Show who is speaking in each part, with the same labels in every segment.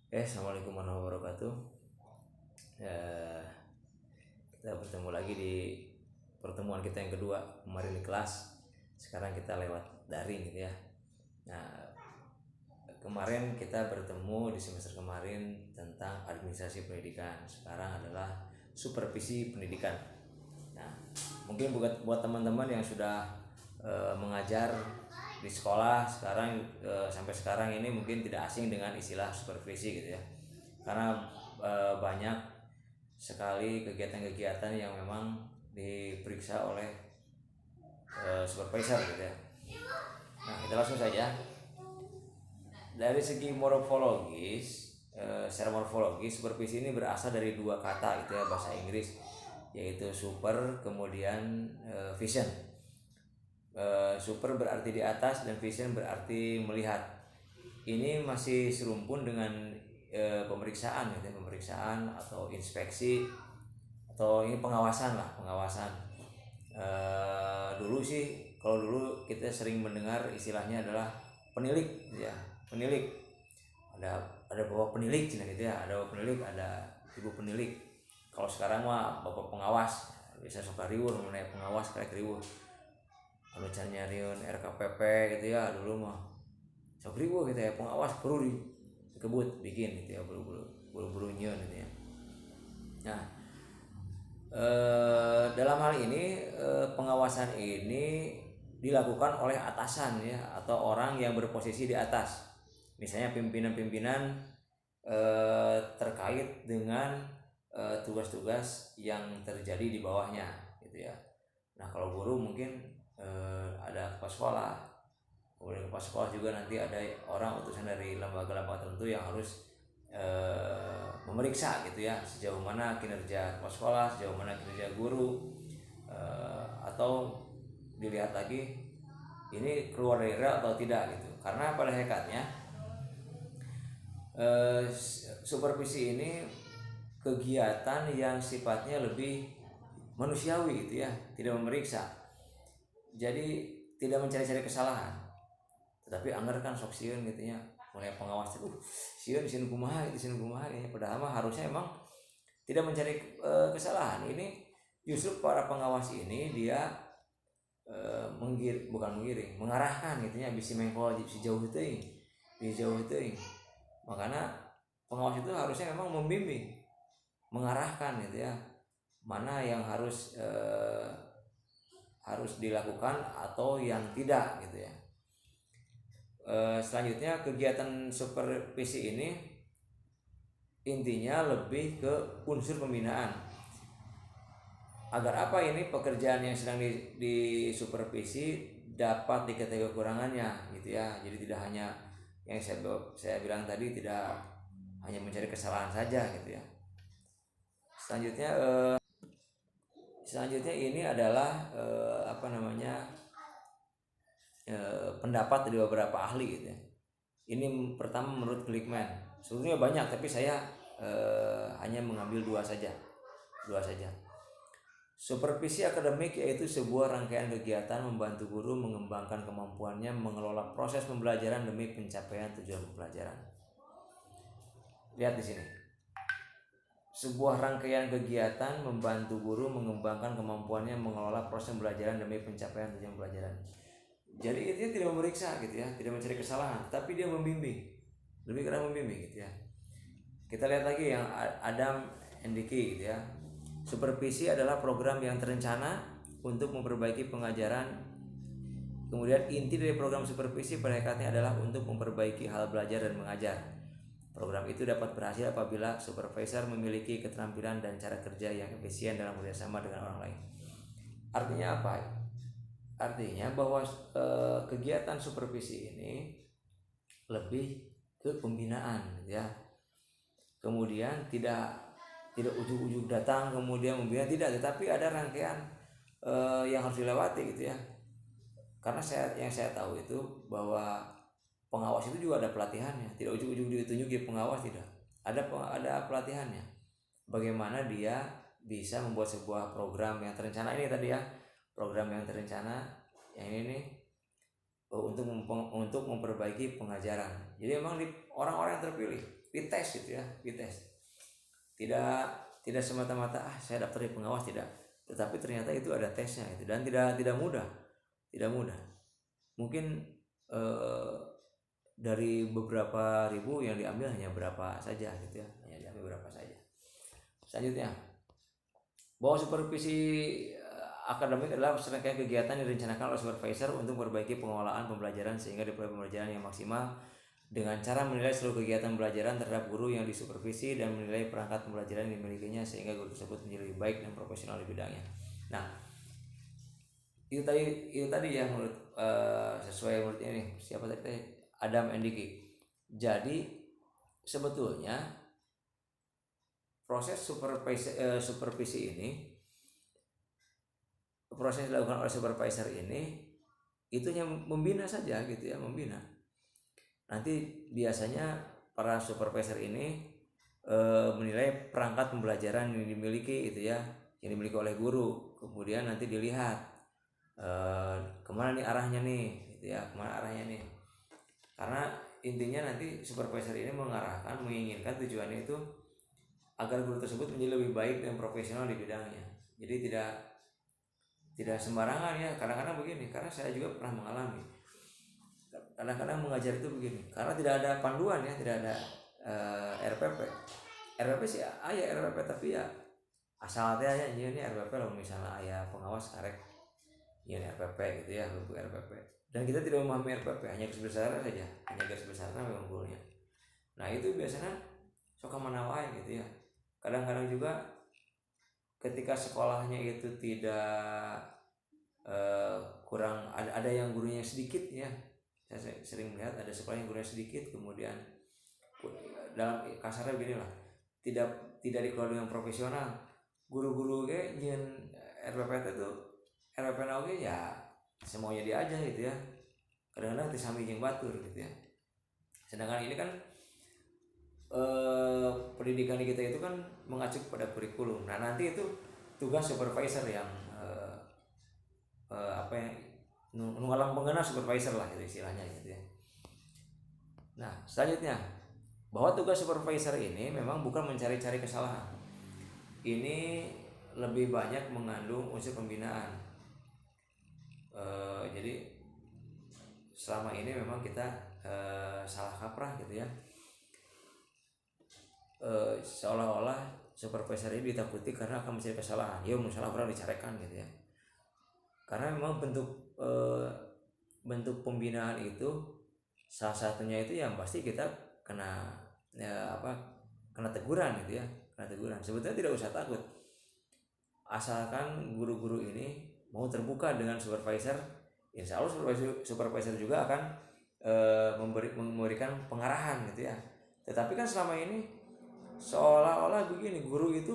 Speaker 1: Assalamualaikum warahmatullahi wabarakatuh. Eh, kita bertemu lagi di pertemuan kita yang kedua, kemarin di kelas, sekarang kita lewat daring gitu ya. Nah, kemarin kita bertemu di semester kemarin tentang administrasi pendidikan, sekarang adalah supervisi pendidikan. Nah, mungkin buat teman-teman yang sudah mengajar di sekolah sekarang, sampai sekarang ini mungkin tidak asing dengan istilah supervisi gitu ya, karena banyak sekali kegiatan-kegiatan yang memang diperiksa oleh supervisor gitu ya. Nah, kita langsung saja. Dari segi morfologis, secara morfologis supervisi ini berasal dari dua kata itu ya, bahasa Inggris, yaitu super kemudian vision. Super berarti di atas dan vision berarti melihat. Ini masih serumpun dengan pemeriksaan gitu ya, pemeriksaan atau inspeksi atau ini pengawasan lah, pengawasan. Dulu sih, kalau dulu kita sering mendengar istilahnya adalah penilik ya, penilik. Ada bapak penilik cina gitu ya, ada bapak penilik, ada ibu penilik. Kalau sekarang mah bapak pengawas, bisa suka riuh mengenai pengawas kayak riuh. Kalau nyariun RKPP gitu ya, dulu mah sok riuh gitu ya, pengawas perlu dikebut bikin gitu ya, buru-buru nyeun gitu ya. Nah, dalam hal ini pengawasan ini dilakukan oleh atasan ya, atau orang yang berposisi di atas, misalnya pimpinan-pimpinan terkait dengan tugas-tugas yang terjadi di bawahnya gitu ya. Nah, kalau guru mungkin ada kepala sekolah, kemudian kepala sekolah juga nanti ada orang utusan dari lembaga-lembaga tertentu yang harus memeriksa gitu ya, sejauh mana kinerja kepala sekolah, sejauh mana kinerja guru, atau dilihat lagi ini keluar daerah atau tidak gitu. Karena pada hakikatnya supervisi ini kegiatan yang sifatnya lebih manusiawi gitu ya, tidak memeriksa, jadi tidak mencari-cari kesalahan, tetapi anggar kan sok sieun gitu ya, mulai pengawas itu sieun sieun kumaha itu sieun kumaha ya, padahal mah harusnya emang tidak mencari kesalahan. Ini justru para pengawas ini dia mengarahkan gitu ya, bisa mengkol si jauh itu, makanya pengawas itu harusnya memang membimbing, mengarahkan gitu ya, mana yang harus dilakukan atau yang tidak gitu ya. Selanjutnya kegiatan supervisi ini intinya lebih ke unsur pembinaan. Agar apa? Ini pekerjaan yang sedang disupervisi dapat diketahui kekurangannya gitu ya. Jadi tidak hanya yang saya bilang tadi, tidak hanya mencari kesalahan saja gitu ya. Selanjutnya ini adalah pendapat dari beberapa ahli gitu ya. Ini pertama menurut Glickman. Sebetulnya banyak, tapi saya hanya mengambil dua saja. Supervisi akademik yaitu sebuah rangkaian kegiatan membantu guru mengembangkan kemampuannya mengelola proses pembelajaran demi pencapaian tujuan pembelajaran. Lihat di sini. Sebuah rangkaian kegiatan membantu guru mengembangkan kemampuannya mengelola proses pembelajaran demi pencapaian tujuan pembelajaran. Jadi dia tidak memeriksa gitu ya, tidak mencari kesalahan, tapi dia membimbing, lebih karena membimbing gitu ya. Kita lihat lagi yang Adam Endiki gitu ya. Supervisi adalah program yang terencana untuk memperbaiki pengajaran. Kemudian inti dari program supervisi pada hakikatnya adalah untuk memperbaiki hal belajar dan mengajar. Program itu dapat berhasil apabila supervisor memiliki keterampilan dan cara kerja yang efisien dalam bekerjasama dengan orang lain. Artinya apa? Artinya bahwa kegiatan supervisi ini lebih ke pembinaan ya. Kemudian tidak ujuk-ujuk datang kemudian membina, tidak, tetapi ada rangkaian yang harus dilewati gitu ya. Karena yang saya tahu itu bahwa pengawas itu juga ada pelatihannya, tidak ujuk-ujuk ditunjuk jadi pengawas, tidak. Ada pelatihannya. Bagaimana dia bisa membuat sebuah program yang terencana ini tadi ya, program yang terencana yang ini nih, untuk memperbaiki pengajaran. Jadi memang orang-orang yang terpilih dites gitu ya, dites. Tidak semata-mata saya daftar di pengawas, tidak. Tetapi ternyata itu ada tesnya itu, dan tidak mudah. Tidak mudah. Mungkin dari beberapa ribu yang diambil hanya berapa saja gitu ya, hanya diambil berapa saja. Selanjutnya, bahwa supervisi akademik adalah serangkaian kegiatan yang direncanakan oleh supervisor untuk memperbaiki pengelolaan pembelajaran sehingga diperoleh pembelajaran yang maksimal dengan cara menilai seluruh kegiatan pembelajaran terhadap guru yang disupervisi dan menilai perangkat pembelajaran yang dimilikinya sehingga guru tersebut menjadi lebih baik dan profesional di bidangnya. Nah, itu tadi ya menurut sesuai menurut ini siapa tadi, Adam Endiki. Jadi sebetulnya proses supervisi ini, proses dilakukan oleh supervisor ini itu hanya membina saja gitu ya, membina. Nanti biasanya para supervisor ini menilai perangkat pembelajaran yang dimiliki itu ya, yang dimiliki oleh guru. Kemudian nanti dilihat kemana nih arahnya nih gitu ya, kemana arahnya nih. Karena intinya nanti supervisor ini menginginkan tujuannya itu agar guru tersebut menjadi lebih baik dan profesional di bidangnya. Jadi tidak sembarangan ya. Kadang-kadang begini, karena saya juga pernah mengalami. Kadang-kadang mengajar itu begini, karena tidak ada panduan ya, tidak ada RPP. RPP sih ayah RPP, tapi ya asalnya aja ini RPP loh, misalnya ayah pengawas karek ini RPP gitu ya, buku RPP. Dan kita tidak memahami RPP, hanya garis besar saja, hanya garis besarnya mengunggulnya. Nah itu biasanya suka menawai gitu ya. Kadang-kadang juga ketika sekolahnya itu tidak kurang, ada yang gurunya sedikit ya. Saya sering melihat ada sekolah yang gurunya sedikit, kemudian dalam kasarnya begini lah, tidak dikelola dengan profesional. Guru-guru kayak nyen RPP itu RPP oke ya semuanya dia aja gitu ya. Kadang-kadang disami jeung batur gitu ya. Sedangkan ini kan pendidikan kita itu kan mengacu pada kurikulum. Nah nanti itu tugas supervisor yang ngalang penggena supervisor lah itu istilahnya gitu ya. Nah selanjutnya, bahwa tugas supervisor ini memang bukan mencari-cari kesalahan. Ini lebih banyak mengandung unsur pembinaan. Jadi selama ini memang kita salah kaprah gitu ya, seolah-olah supervisor ini ditakuti karena akan mencari kesalahan. Ya masalah orang dicarikan gitu ya. Karena memang bentuk pembinaan itu salah satunya itu yang pasti kita kena kena teguran gitu ya, kena teguran. Sebetulnya tidak usah takut, asalkan guru-guru ini mau terbuka dengan supervisor. Insya Allah supervisor juga akan memberikan pengarahan gitu ya. Tetapi kan selama ini seolah-olah begini, guru itu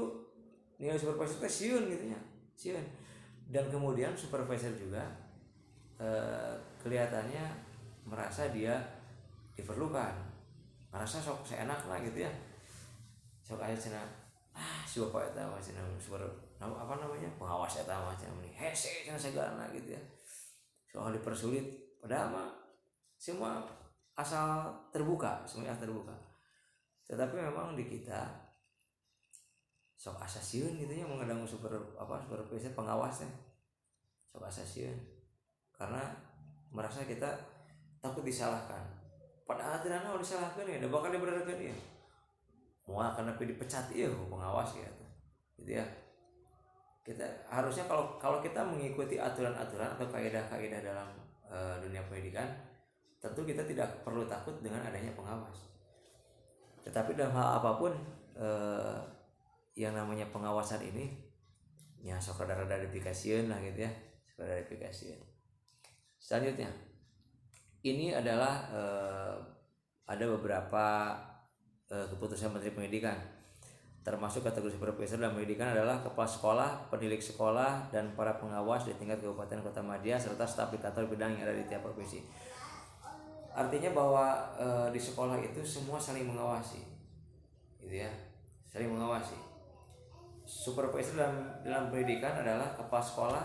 Speaker 1: nilai supervisor itu siun gitu ya, siun. Dan kemudian supervisor juga kelihatannya merasa dia diperlukan, merasa sok seenak lah gitu ya, sok aja cina si bapak itu masih apa namanya pengawas itu macam ini hese cina segala gitu ya, soal dipersulit. Padahal mah semua asal terbuka, semuanya terbuka. Tetapi memang di kita sok asasiun gitu ya, mengadang supervisor pengawasnya sok asasiun karena merasa kita takut disalahkan. Padahal tidak mau disalahkan ya, udah bakal diberadakan ya, mau akan tapi dipecat ya pengawas ya gitu ya. Kita harusnya kalau kita mengikuti aturan-aturan atau kaidah-kaidah dalam dunia pendidikan, tentu kita tidak perlu takut dengan adanya pengawas. Tetapi dalam hal apapun yang namanya pengawasan ini ya sok rada verifikasian lah gitu ya, sok verifikasian. Selanjutnya ini adalah ada beberapa keputusan Menteri Pendidikan, termasuk kategori supervisor dalam pendidikan adalah kepala sekolah, pendidik sekolah, dan para pengawas di tingkat kabupaten kota madya serta staf di kantor bidang yang ada di tiap provinsi. Artinya bahwa di sekolah itu semua saling mengawasi, gitu ya, saling mengawasi. Supervisor dalam pendidikan adalah kepala sekolah,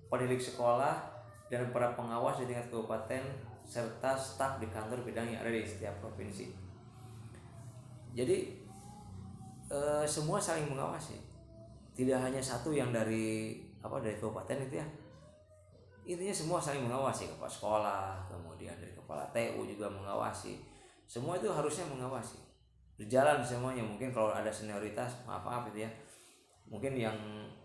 Speaker 1: pendidik sekolah, dan para pengawas di tingkat kabupaten serta staf di kantor bidang yang ada di setiap provinsi. Jadi semua saling mengawasi, tidak hanya satu yang dari kabupaten itu ya. Intinya semua saling mengawasi, kepala sekolah, kemudian dari kepala TU juga mengawasi. Semua itu harusnya mengawasi. Berjalan semuanya. Mungkin kalau ada senioritas, maaf itu ya. Mungkin yang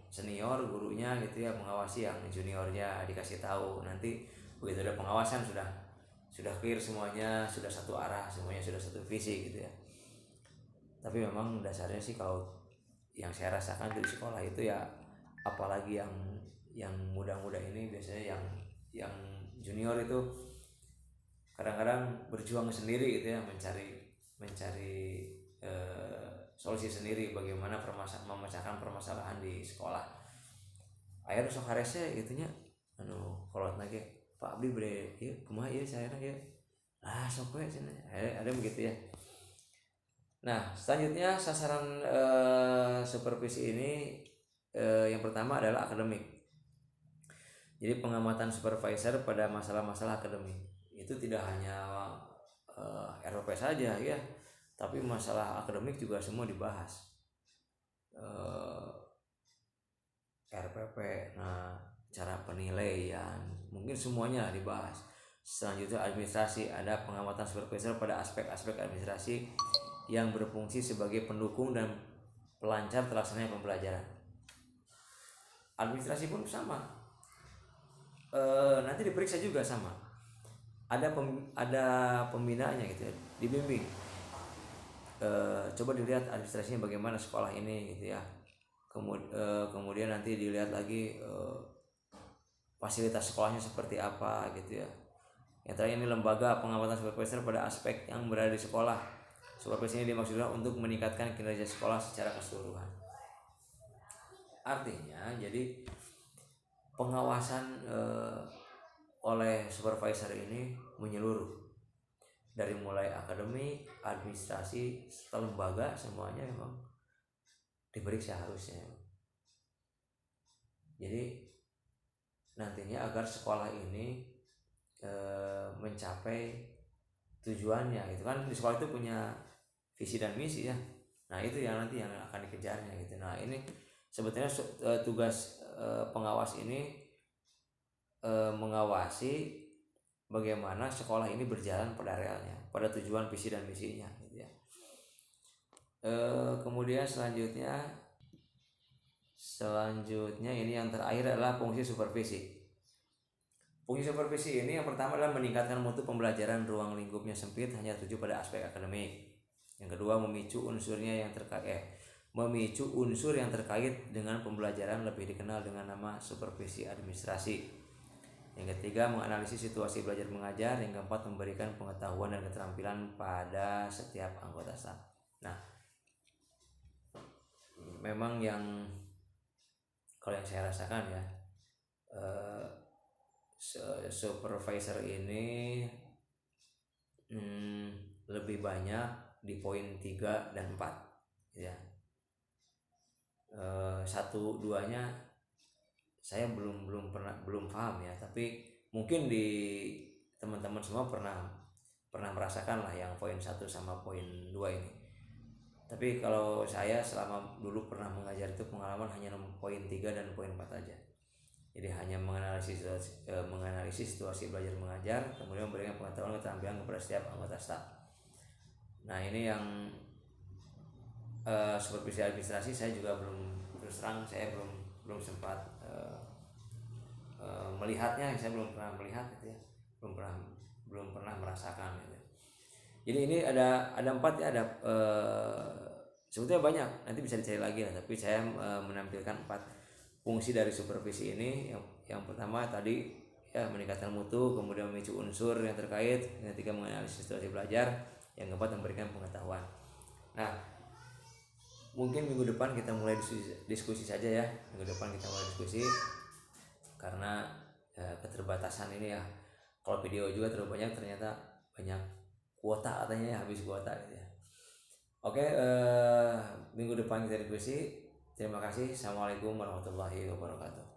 Speaker 1: senior gurunya gitu ya mengawasi, yang juniornya dikasih tahu. Nanti begitu ada pengawasan sudah clear semuanya, sudah satu arah, semuanya sudah satu visi gitu ya. Tapi memang dasarnya sih kalau yang saya rasakan di sekolah itu ya, apalagi yang muda-muda ini biasanya yang junior itu kadang-kadang berjuang sendiri gitu ya, mencari solusi sendiri bagaimana memecahkan permasalahan di sekolah. Akhirnya sok haresnya itunya kolot lagi Pak Abdi bre ieu kumaha ieu saya ya sok we cenah ada begitu ya. Nah, selanjutnya sasaran supervisi ini yang pertama adalah akademik. Jadi pengamatan supervisor pada masalah-masalah akademik itu tidak hanya RPP saja ya, tapi masalah akademik juga semua dibahas. RPP, nah cara penilaian, mungkin semuanya dibahas. Selanjutnya administrasi, ada pengamatan supervisor pada aspek-aspek administrasi yang berfungsi sebagai pendukung dan pelancar terlaksananya pembelajaran. Administrasi pun sama, nanti diperiksa juga sama. Ada pembinaannya gitu ya, dibimbing. Coba dilihat administrasinya bagaimana sekolah ini gitu ya. Kemudian nanti dilihat lagi fasilitas sekolahnya seperti apa gitu ya. Yang terakhir ini lembaga pengamatan supervisor pada aspek yang berada di sekolah. Supervisi ini dimaksudkan untuk meningkatkan kinerja sekolah secara keseluruhan. Artinya jadi pengawasan oleh supervisor ini menyeluruh, dari mulai akademik, administrasi, serta lembaga, semuanya memang diperiksa harusnya. Jadi nantinya agar sekolah ini mencapai tujuannya, itu kan di sekolah itu punya visi dan misi ya. Nah itu yang nanti yang akan dikejarnya gitu. Nah ini sebetulnya tugas pengawas ini mengawasi bagaimana sekolah ini berjalan pada realnya, pada tujuan visi dan misinya gitu ya. Kemudian selanjutnya ini yang terakhir adalah fungsi supervisi. Fungsi supervisi ini yang pertama adalah meningkatkan mutu pembelajaran, ruang lingkupnya sempit, hanya tertuju pada aspek akademik. Yang kedua, memicu unsur yang terkait dengan pembelajaran, lebih dikenal dengan nama supervisi administrasi. Yang ketiga, menganalisis situasi belajar mengajar. Yang keempat, memberikan pengetahuan dan keterampilan pada setiap anggota staf. Nah, memang kalau yang saya rasakan ya, supervisor ini lebih banyak di poin 3 dan 4 ya. 1-2-nya saya belum paham ya, tapi mungkin di teman-teman semua pernah merasakan lah yang poin 1 sama poin 2 ini. Tapi kalau saya selama dulu pernah mengajar itu pengalaman hanya poin 3 dan poin 4 aja. Jadi hanya menganalisis situasi belajar mengajar, kemudian memberikan pengetahuan keterampilan kepada setiap anggota staf. Nah ini yang supervisi administrasi saya juga terus terang saya belum sempat melihatnya, saya belum pernah melihat gitu ya, belum pernah merasakan gitu. Jadi ini ada 4 ya, ada sebetulnya banyak, nanti bisa dicari lagi lah, tapi saya menampilkan 4 fungsi dari supervisi ini. Yang pertama tadi ya, meningkatkan mutu, kemudian memicu unsur yang terkait, yang ketiga menganalisis situasi belajar, yang keempat memberikan pengetahuan. Nah mungkin minggu depan kita mulai diskusi saja ya, minggu depan kita mulai diskusi karena keterbatasan ini ya. Kalau video juga terlalu banyak, ternyata banyak kuota katanya ya, habis kuota gitu ya. Oke, minggu depan kita diskusi. Terima kasih. Assalamualaikum warahmatullahi wabarakatuh.